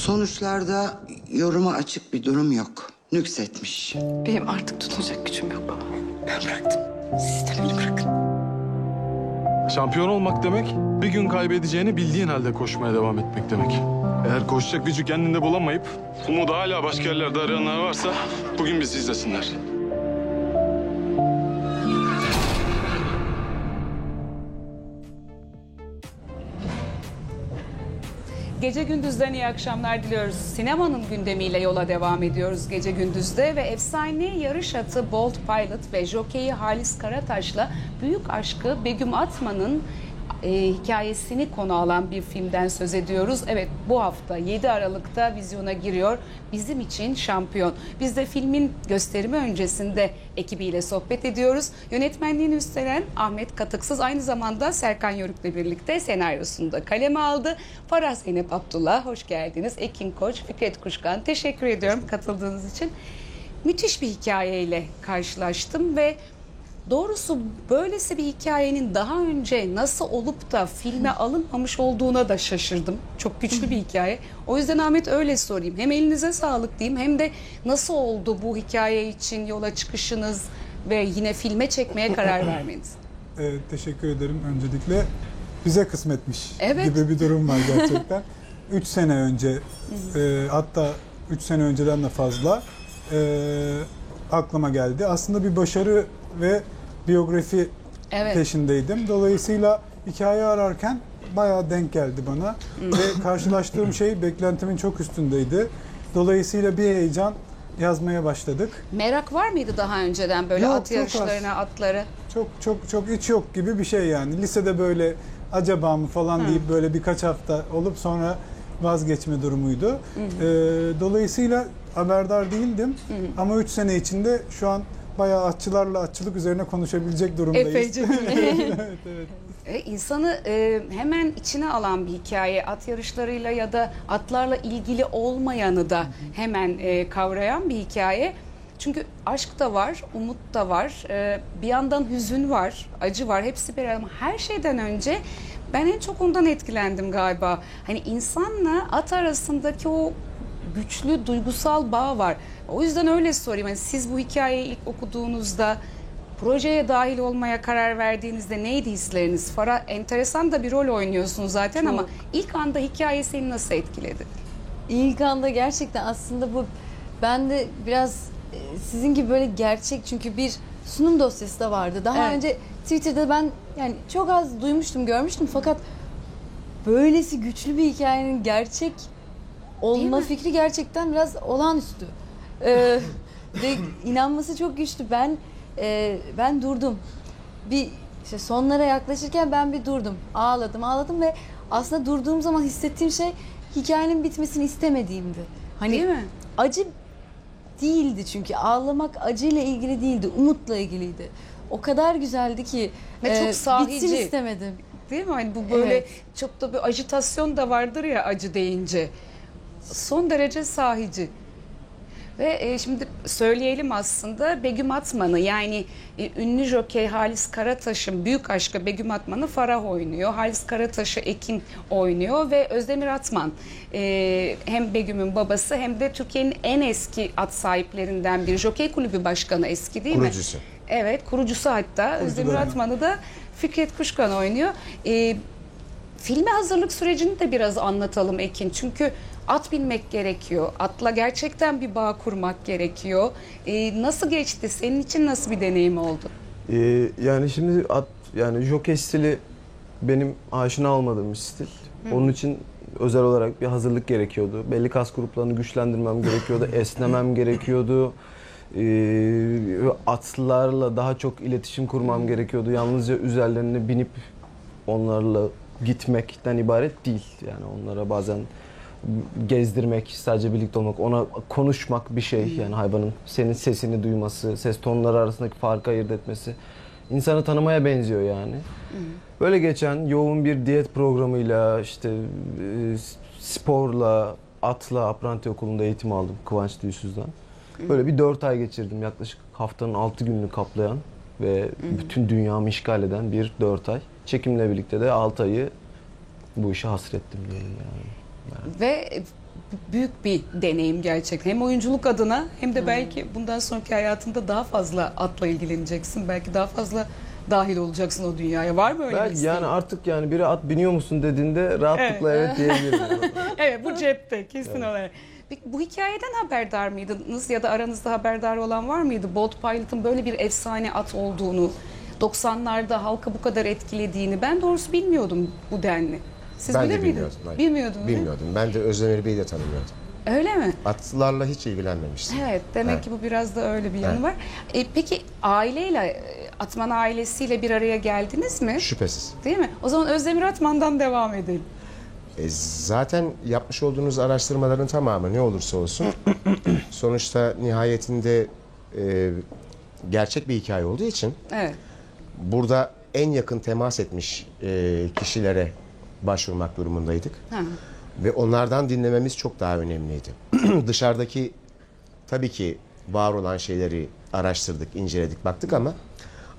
Sonuçlarda yoruma açık bir durum yok. Nüksetmiş. Benim artık tutunacak gücüm yok baba. Ben bıraktım. Siz de beni bırakın. Şampiyon olmak demek, bir gün kaybedeceğini bildiğin halde koşmaya devam etmek demek. Eğer koşacak gücü kendinde bulamayıp umudu hala başka yerlerde arayanlar varsa bugün bizi izlesinler. Gece Gündüz'den iyi akşamlar diliyoruz. Sinemanın gündemiyle yola devam ediyoruz Gece Gündüz'de ve efsane yarış atı Bolt Pilot ve jokeyi Halis Karataş'la büyük aşkı Begüm Atman'ın hikayesini konu alan bir filmden söz ediyoruz. Evet, bu hafta 7 Aralık'ta vizyona giriyor. Bizim için şampiyon. Biz de filmin gösterimi öncesinde ekibiyle sohbet ediyoruz. Yönetmenliğini üstlenen Ahmet Katıksız aynı zamanda Serkan Yörük'le birlikte senaryosunu da kaleme aldı. Farah Zeynep Abdullah, hoş geldiniz. Ekin Koç, Fikret Kuşkan, teşekkür ediyorum katıldığınız için. Müthiş bir hikayeyle karşılaştım ve doğrusu böylesi bir hikayenin daha önce nasıl olup da filme alınmamış olduğuna da şaşırdım. Çok güçlü bir hikaye. O yüzden Ahmet öyle sorayım. Hem elinize sağlık diyeyim hem de nasıl oldu bu hikaye için yola çıkışınız ve yine filme çekmeye karar vermeniz? Teşekkür ederim öncelikle. Bize kısmetmiş Evet. gibi bir durum var gerçekten. 3 sene önce hatta 3 sene önceden de fazla aklıma geldi. Aslında bir başarı ve biyografi peşindeydim. Dolayısıyla hikaye ararken bayağı denk geldi bana. Ve karşılaştığım şey beklentimin çok üstündeydi. Dolayısıyla bir heyecan yazmaya başladık. Merak var mıydı daha önceden böyle Yok, at yarışlarına, atları? Çok hiç yok gibi bir şey yani. Lisede böyle acaba mı falan deyip böyle birkaç hafta olup sonra vazgeçme durumuydu. Dolayısıyla haberdar değildim. Ama 3 sene içinde şu an bayağı atçılık üzerine konuşabilecek durumdayız. Epeyce. Evet. İnsanı hemen içine alan bir hikaye. At yarışlarıyla ya da atlarla ilgili olmayanı da hemen kavrayan bir hikaye. Çünkü aşk da var, umut da var, bir yandan hüzün var, acı var. Hepsi bir arada. Ama her şeyden önce ben en çok ondan etkilendim galiba. Hani insanla at arasındaki o güçlü duygusal bağ var. O yüzden öyle sorayım. Yani siz bu hikayeyi ilk okuduğunuzda, projeye dahil olmaya karar verdiğinizde neydi hisleriniz? Farah, enteresan da bir rol oynuyorsun zaten Çok. ama ilk anda hikaye seni nasıl etkiledi? İlk anda gerçekten aslında bu ben de biraz sizin gibi böyle gerçek, çünkü bir sunum dosyası da vardı. Daha Evet. önce Twitter'da ben yani çok az duymuştum, görmüştüm fakat böylesi güçlü bir hikayenin gerçek olma mi? fikri gerçekten biraz olağanüstü. Ve inanması çok güçlü. Ben durdum. Bir işte sonlara yaklaşırken ben bir durdum. Ağladım ve aslında durduğum zaman hissettiğim şey hikayenin bitmesini istemediğimdi. Hani Değil mi? acı değildi, çünkü ağlamak acıyla ilgili değildi, umutla ilgiliydi. O kadar güzeldi ki Ve çok sahici. bitsin istemedim. Değil mi? Hani bu böyle Evet. çok da bir ajitasyon da vardır ya acı deyince. Son derece sahici. Ve şimdi söyleyelim aslında Begüm Atman'ı, yani ünlü jokey Halis Karataş'ın büyük aşkı Begüm Atman'ı Farah oynuyor. Halis Karataş'ı Ekin oynuyor ve Özdemir Atman hem Begüm'ün babası hem de Türkiye'nin en eski at sahiplerinden biri. Jokey Kulübü Başkanı eski, değil mi? Kurucusu. Evet, kurucusu hatta. Özdemir Atman'ı da Fikret Kuşkan oynuyor. Filme hazırlık sürecini de biraz anlatalım Ekin. Çünkü at binmek gerekiyor. Atla gerçekten bir bağ kurmak gerekiyor. Nasıl geçti? Senin için nasıl bir deneyim oldu? Yani şimdi yani jokey stili benim aşina olmadığım bir stil. Onun için özel olarak bir hazırlık gerekiyordu. Belli kas gruplarını güçlendirmem gerekiyordu. Esnemem gerekiyordu. Atlarla daha çok iletişim kurmam gerekiyordu. Yalnızca üzerlerine binip onlarla gitmekten ibaret değil. Yani onlara bazen gezdirmek, sadece birlikte olmak, ona konuşmak bir şey. Yani hayvanın senin sesini duyması, ses tonları arasındaki farkı ayırt etmesi insanı tanımaya benziyor yani. Böyle geçen yoğun bir diyet programıyla, işte sporla, atla apranti okulunda eğitim aldım Kıvanç Düysüz'den. Böyle bir 4 ay geçirdim, yaklaşık haftanın 6 gününü kaplayan ve bütün dünyamı işgal eden bir 4 ay. Çekimle birlikte de 6 ayı bu işe hasrettim diyelim yani. Ve büyük bir deneyim gerçekten. Hem oyunculuk adına hem de belki bundan sonraki hayatında daha fazla atla ilgileneceksin. Belki daha fazla dahil olacaksın o dünyaya. Var mı öyle bir Belki isteğin? yani artık yani biri at biniyor musun dediğinde rahatlıkla evet diyebilirim. Evet, bu cepte kesin olarak. Peki, bu hikayeden haberdar mıydınız ya da aranızda haberdar olan var mıydı? Bolt Pilot'ın böyle bir efsane at olduğunu, 90'larda halkı bu kadar etkilediğini ben doğrusu bilmiyordum bu denli. Siz Ben bilir de miydiniz? bilmiyordum. Hayır. Bilmiyordunuz değil mi? Bilmiyordum. Ben de Özdemir Bey'i de tanımıyordum. Öyle mi? Atlarla hiç ilgilenmemiştim. Evet, demek Evet. ki bu biraz da öyle bir yanı Evet. var. Peki aileyle, Atman ailesiyle bir araya geldiniz mi? Şüphesiz. Değil mi? O zaman Özdemir Atman'dan devam edelim. Zaten yapmış olduğunuz araştırmaların tamamı ne olursa olsun sonuçta nihayetinde gerçek bir hikaye olduğu için Evet. burada en yakın temas etmiş kişilere başvurmak durumundaydık. Ha. Ve onlardan dinlememiz çok daha önemliydi. Dışarıdaki tabii ki var olan şeyleri araştırdık, inceledik, baktık ama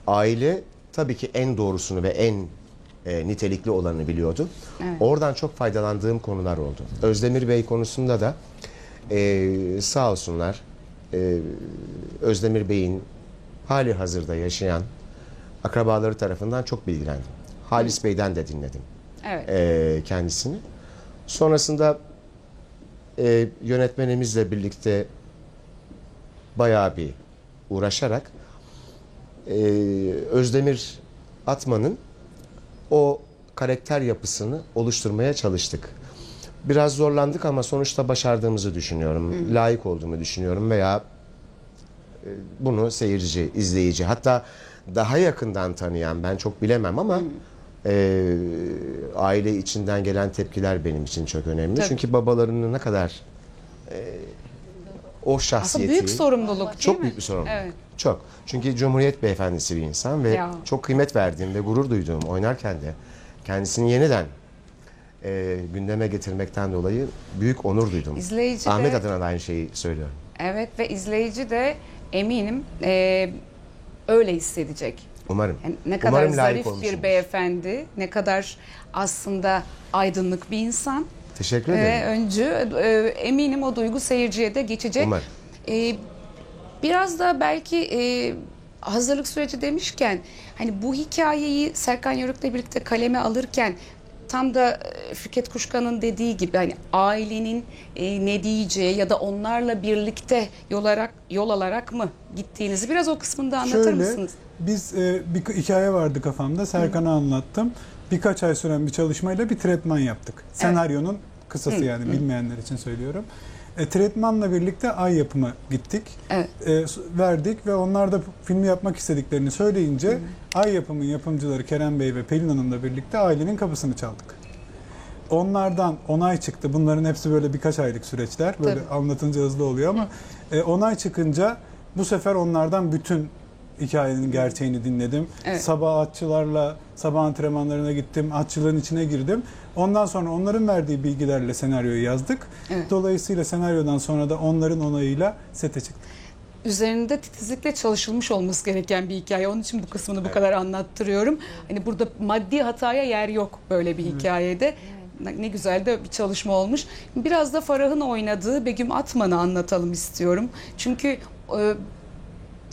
aile tabii ki en doğrusunu ve en nitelikli olanı biliyordu. Evet. Oradan çok faydalandığım konular oldu. Özdemir Bey konusunda da sağ olsunlar Özdemir Bey'in hali hazırda yaşayan akrabaları tarafından çok bilgilendim. Halis Bey'den de dinledim Evet. kendisini. Sonrasında yönetmenimizle birlikte bayağı bir uğraşarak Özdemir Atman'ın o karakter yapısını oluşturmaya çalıştık. Biraz zorlandık ama sonuçta başardığımızı düşünüyorum. Layık olduğumu düşünüyorum veya bunu seyirci, izleyici hatta daha yakından tanıyan ben çok bilemem ama aile içinden gelen tepkiler benim için çok önemli. Tabii. Çünkü babalarının ne kadar o şahsiyeti... Aslında büyük sorumluluk değil Çok mi? büyük bir sorumluluk. Evet. Çok. Çünkü Cumhuriyet beyefendisi bir insan ve Ya. çok kıymet verdiğim ve gurur duyduğum oynarken de kendisini yeniden gündeme getirmekten dolayı büyük onur duydum. İzleyici de- Ahmet adına da aynı şeyi söylüyorum. Evet ve izleyici de eminim öyle hissedecek. Umarım. Yani ne kadar Umarım layık zarif bir olmuşumdur. beyefendi, ne kadar aslında aydınlık bir insan. Teşekkür ederim. Öncü. Eminim o duygu seyirciye de geçecek. Umarım. Biraz da belki hazırlık süreci demişken hani bu hikayeyi Serkan Yörük'le birlikte kaleme alırken tam da Fikret Kuşkan'ın dediği gibi hani ailenin ne diyeceği ya da onlarla birlikte yol alarak mı gittiğinizi biraz o kısmını anlatır Şöyle, mısınız? biz bir hikaye vardı kafamda. Serkan'a anlattım. Birkaç ay süren bir çalışmayla bir tretman yaptık. Senaryonun kısası yani bilmeyenler için söylüyorum. Tretmanla birlikte Ay Yapım'a gittik. Evet. Verdik ve onlar da filmi yapmak istediklerini söyleyince Ay Yapım'ın yapımcıları Kerem Bey ve Pelin Hanım'la birlikte ailenin kapısını çaldık. Onlardan onay çıktı. Bunların hepsi böyle birkaç aylık süreçler. Böyle Tabii. anlatınca hızlı oluyor ama onay çıkınca bu sefer onlardan bütün hikayenin gerçeğini dinledim. Evet. Sabah atçılarla sabah antrenmanlarına gittim. Atçıların içine girdim. Ondan sonra onların verdiği bilgilerle senaryoyu yazdık. Evet. Dolayısıyla senaryodan sonra da onların onayıyla sete çıktık. Üzerinde titizlikle çalışılmış olması gereken bir hikaye. Onun için bu kısmını bu kadar anlattırıyorum. Hani burada maddi hataya yer yok böyle bir hikayede. Ne güzel de bir çalışma olmuş. Biraz da Farah'ın oynadığı Begüm Atman'ı anlatalım istiyorum. Çünkü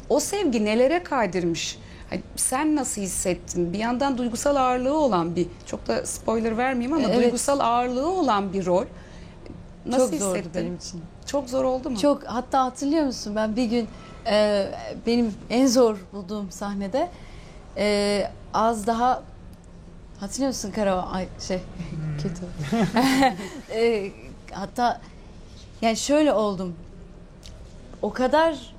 o sevgi nelere kadirmiş. Hani sen nasıl hissettin? Bir yandan duygusal ağırlığı olan bir, çok da spoiler vermeyeyim ama Evet. duygusal ağırlığı olan bir rol. Nasıl Çok zordu hissettin? benim için. Çok zor oldu mu? Çok, hatta hatırlıyor musun, ben bir gün benim en zor bulduğum sahnede az daha hatırlıyor musun Karavan? Ay kötü. Hatta yani şöyle oldum. O kadar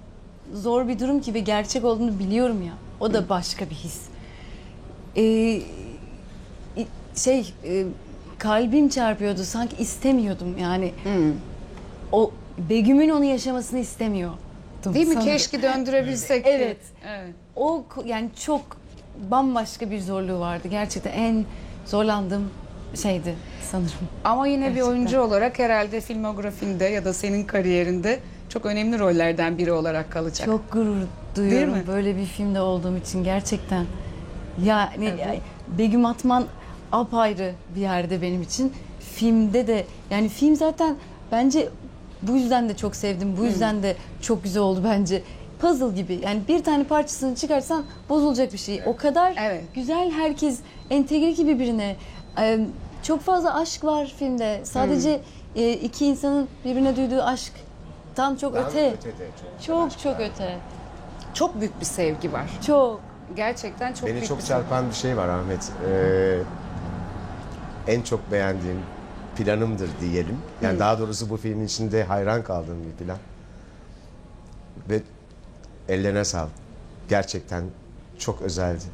zor bir durum ki ve gerçek olduğunu biliyorum ya. O da başka bir his. Kalbim çarpıyordu. Sanki istemiyordum yani. O Begüm'ün onu yaşamasını istemiyordum. Değil mi? sanırım. Keşke döndürebilsek. Evet. Evet. O yani çok bambaşka bir zorluğu vardı. Gerçekten en zorlandığım şeydi sanırım. Ama yine bir Gerçekten. oyuncu olarak herhalde filmografinde ya da senin kariyerinde çok önemli rollerden biri olarak kalacak. Çok gurur Değil duyuyorum mi? böyle bir filmde olduğum için Yani Begüm Atman apayrı bir yerde benim için. filmde de yani film zaten bence bu yüzden de çok sevdim. Bu yüzden de çok güzel oldu bence. Puzzle gibi. Yani bir tane parçasını çıkarsan bozulacak bir şey. O kadar Evet. güzel, herkes entegre ki birbirine. Çok fazla aşk var filmde. Sadece iki insanın birbirine duyduğu aşktan çok öte. Çok öte. Çok büyük bir sevgi var. Çok. Gerçekten çok Beni büyük çok bir çarpan bir şey var Ahmet. En çok beğendiğim planımdır diyelim. Yani daha doğrusu bu filmin içinde hayran kaldığım bir plan. Ve ellerine sağlık. Gerçekten çok özeldi.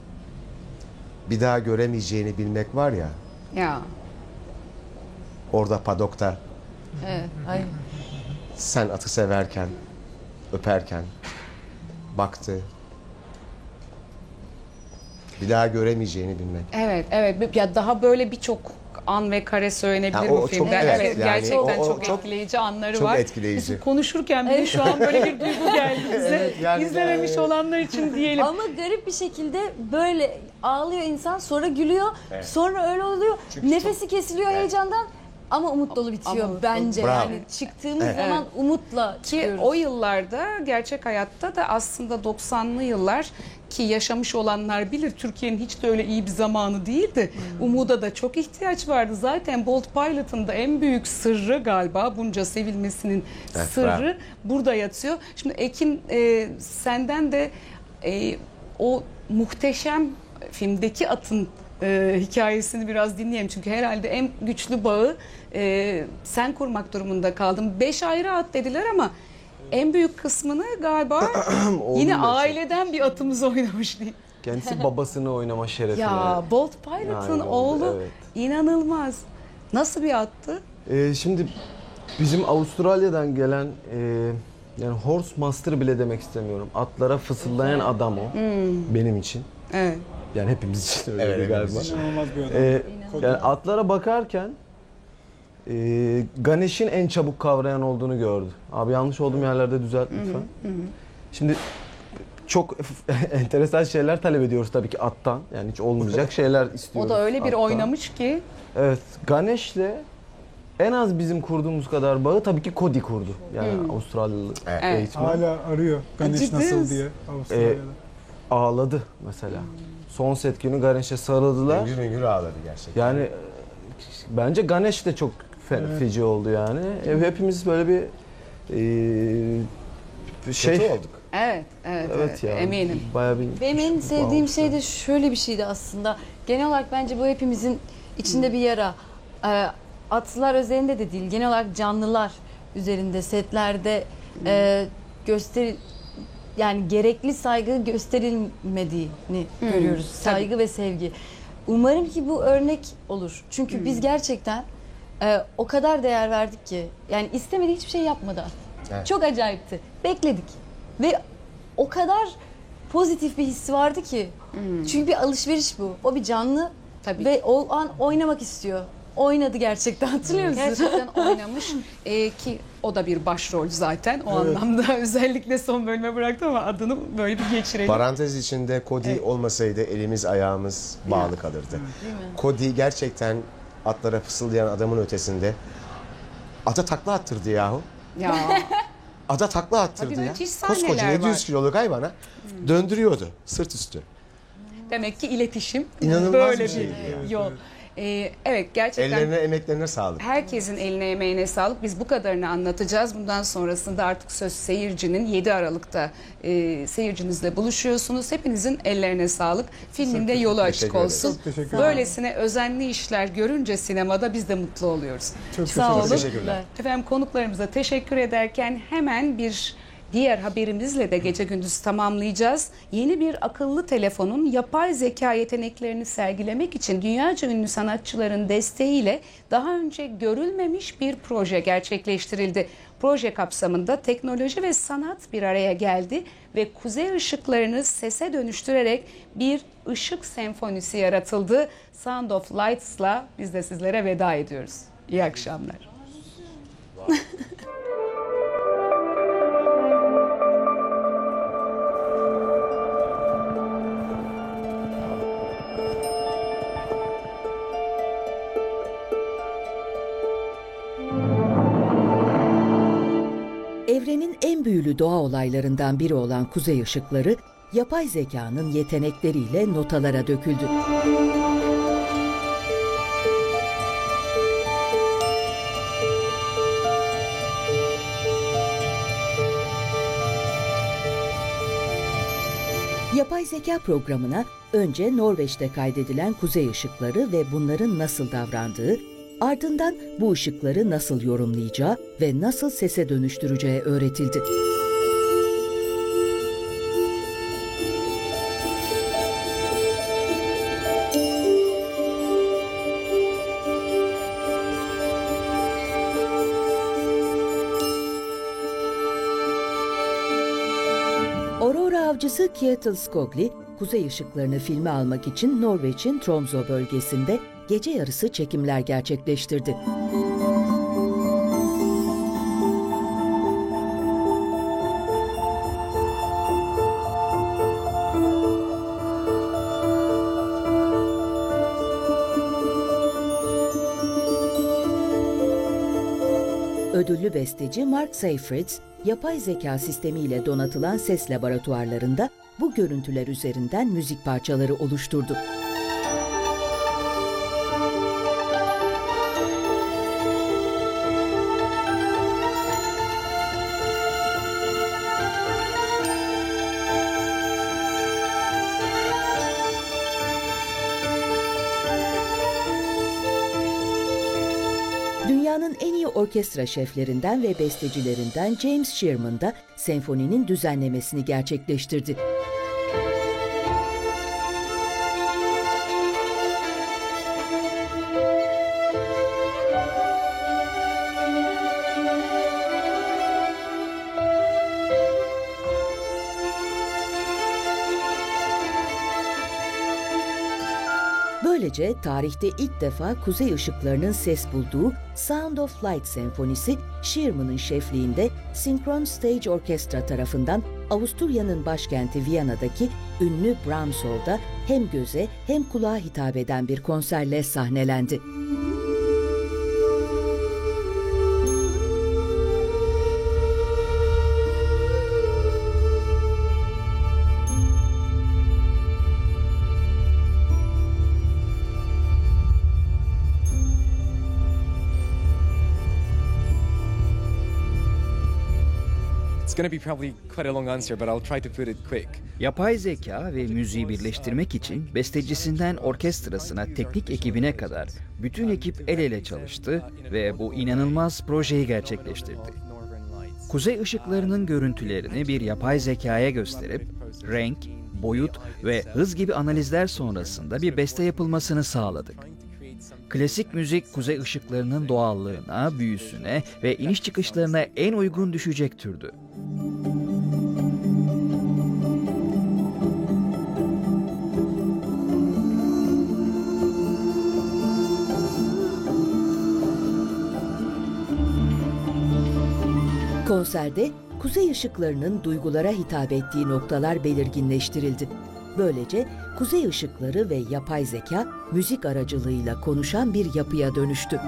Bir daha göremeyeceğini bilmek var ya, Ya. orada padokta Evet. Ay. sen atı severken, öperken baktı. Bir daha göremeyeceğini bilmek. Evet, evet. Ya daha böyle birçok an ve kare söylenebilir Ha, bu o çok- filmde. evet, Evet, yani gerçekten o çok çok- etkileyici anları çok var. etkileyici. Biz konuşurken bile şu an böyle bir duygu geldi bize. Evet, yani- İzlememiş olanlar için diyelim. Ama garip bir şekilde böyle ağlıyor insan, sonra gülüyor, sonra öyle oluyor. Çünkü Nefesi kesiliyor heyecandan ama umut dolu bitiyor Ama bence. Bravo. Yani çıktığımız zaman umutla Ki çıkıyoruz. o yıllarda gerçek hayatta da aslında 90'lı yıllar ki yaşamış olanlar bilir Türkiye'nin hiç de öyle iyi bir zamanı değildi. Umuda da çok ihtiyaç vardı. Zaten Bolt Pilot'ın da en büyük sırrı galiba bunca sevilmesinin Evet, sırrı burada yatıyor. Şimdi Ekin senden de o muhteşem filmdeki atın hikayesini biraz dinleyelim. Çünkü herhalde en güçlü bağı sen kurmak durumunda kaldın. 5 ayrı at dediler ama en büyük kısmını galiba yine Oğlum da aileden bir atımız oynamış değil. Kendisi babasını oynama şerefine. Ya Bolt Pilot'ın Aynen, oğlu evet. inanılmaz. Nasıl bir attı? Şimdi bizim Avustralya'dan gelen yani horse master bile demek istemiyorum. Atlara fısıldayan adam o. Benim için. Evet. Yani hepimiz için öyle Evet, galiba. hepimiz için. İnanılmaz bir adam. Yani atlara bakarken Ganesh'in en çabuk kavrayan olduğunu gördü. Abi yanlış olduğum yerlerde düzelt lütfen. Şimdi çok enteresan şeyler talep ediyoruz tabii ki attan. Yani hiç olmayacak şeyler O istiyoruz. da öyle bir attan. oynamış ki. Evet, Ganesh'le en az bizim kurduğumuz kadar bağı tabii ki Cody kurdu. Yani Avustralyalı Evet. eğitmen. Hala arıyor Ganesh Ciddi nasıl misin? diye Avustralya'da. Ağladı mesela. Son set günü Ganesh'e sarıldılar. Hüngür hüngür ağladı gerçekten. Yani bence Ganesh de çok feci oldu yani. Hepimiz böyle bir şey Kötü olduk. Evet, evet, Evet ya. eminim. Bayağı bir Benim en sevdiğim bağlı. şey de şöyle bir şeydi aslında. Genel olarak bence bu hepimizin içinde bir yara. Atlar üzerinde de değil, genel olarak canlılar üzerinde, setlerde yani gerekli saygı gösterilmediğini görüyoruz. Saygı ve sevgi. Umarım ki bu örnek olur. Çünkü biz gerçekten o kadar değer verdik ki. Yani istemediği hiçbir şey yapmadı. Evet. Çok acayipti. Bekledik. Ve o kadar pozitif bir hissi vardı ki. Çünkü bir alışveriş bu. O bir canlı Tabii. ve o an oynamak istiyor. Oynadı gerçekten, hatırlıyor musun? Gerçekten oynamış ki o da bir başrol zaten o anlamda özellikle son bölüme bıraktım ama adını böyle bir geçirelim. Parantez içinde Cody olmasaydı elimiz ayağımız bağlı kalırdı. Cody gerçekten atlara fısıldayan adamın ötesinde. Ata takla attırdı yahu. Ya Ata takla attırdı Tabii ya. müthiş sahneler Koskoca 700 var. kiloluk hayvana döndürüyordu sırt üstü. demek ki iletişim İnanılmaz böyle bir şeydi bir yol. Evet gerçekten. Ellerine emeklerine sağlık. Herkesin eline emeğine sağlık. Biz bu kadarını anlatacağız. Bundan sonrasında artık söz seyircinin 7 Aralık'ta seyircinizle buluşuyorsunuz. Hepinizin ellerine sağlık. Filmin de yolu açık Teşekkür ederiz. olsun. Çok teşekkür ederim. Böylesine özenli işler görünce sinemada biz de mutlu oluyoruz. Çok Sağ olun. Teşekkürler. Efendim konuklarımıza teşekkür ederken hemen bir diğer haberimizle de gece gündüz tamamlayacağız. Yeni bir akıllı telefonun yapay zeka yeteneklerini sergilemek için dünyaca ünlü sanatçıların desteğiyle daha önce görülmemiş bir proje gerçekleştirildi. Proje kapsamında teknoloji ve sanat bir araya geldi ve kuzey ışıklarını sese dönüştürerek bir ışık senfonisi yaratıldı. Sound of Lights'la biz de sizlere veda ediyoruz. İyi akşamlar. Evrenin en büyülü doğa olaylarından biri olan kuzey ışıkları, yapay zekanın yetenekleriyle notalara döküldü. Yapay zeka programına önce Norveç'te kaydedilen kuzey ışıkları ve bunların nasıl davrandığı, ardından bu ışıkları nasıl yorumlayacağı ve nasıl sese dönüştüreceği öğretildi. Aurora avcısı Kjetil Skogli, kuzey ışıklarını filme almak için Norveç'in Tromsø bölgesinde gece yarısı çekimler gerçekleştirdi. Ödüllü besteci Mark Seyfried, yapay zeka sistemiyle donatılan ses laboratuvarlarında bu görüntüler üzerinden müzik parçaları oluşturdu. Dünyanın en iyi orkestra şeflerinden ve bestecilerinden James Sherman da senfoninin düzenlemesini gerçekleştirdi. Böylece tarihte ilk defa kuzey ışıklarının ses bulduğu Sound of Light senfonisi, Sherman'ın şefliğinde Synchron Stage Orchestra tarafından Avusturya'nın başkenti Viyana'daki ünlü Brahms Hall'da hem göze hem kulağa hitap eden bir konserle sahnelendi. It's going to be probably quite a long answer, but I'll try to put it quick. Yapay zeka ve müziği birleştirmek için bestecisinden orkestrasına, teknik ekibine kadar bütün ekip el ele çalıştı ve bu inanılmaz projeyi gerçekleştirdi. Kuzey ışıklarının görüntülerini bir yapay zekaya gösterip renk, boyut ve hız gibi analizler sonrasında bir beste yapılmasını sağladık. Klasik müzik kuzey ışıklarının doğallığına, büyüsüne ve iniş çıkışlarına en uygun düşecek türdü. Konserde kuzey ışıklarının duygulara hitap ettiği noktalar belirginleştirildi. Böylece kuzey ışıkları ve yapay zeka müzik aracılığıyla konuşan bir yapıya dönüştü.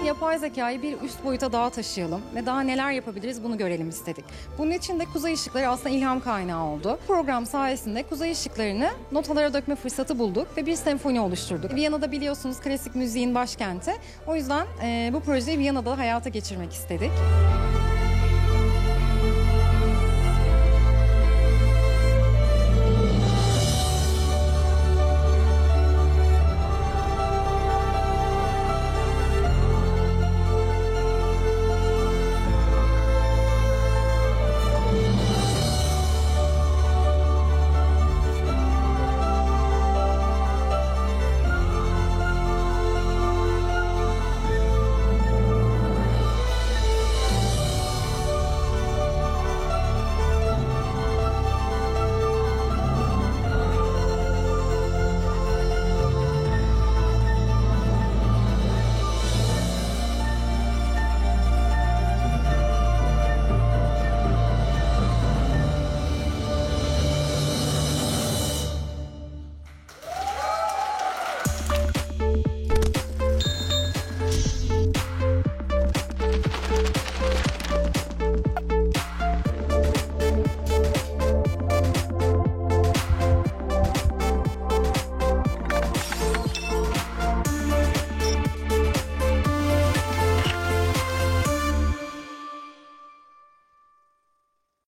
Yapay zekayı bir üst boyuta daha taşıyalım ve daha neler yapabiliriz bunu görelim istedik. Bunun için de kuzey ışıkları aslında ilham kaynağı oldu. Program sayesinde kuzey ışıklarını notalara dökme fırsatı bulduk ve bir senfoni oluşturduk. Viyana'da biliyorsunuz klasik müziğin başkenti. O yüzden bu projeyi Viyana'da hayata geçirmek istedik.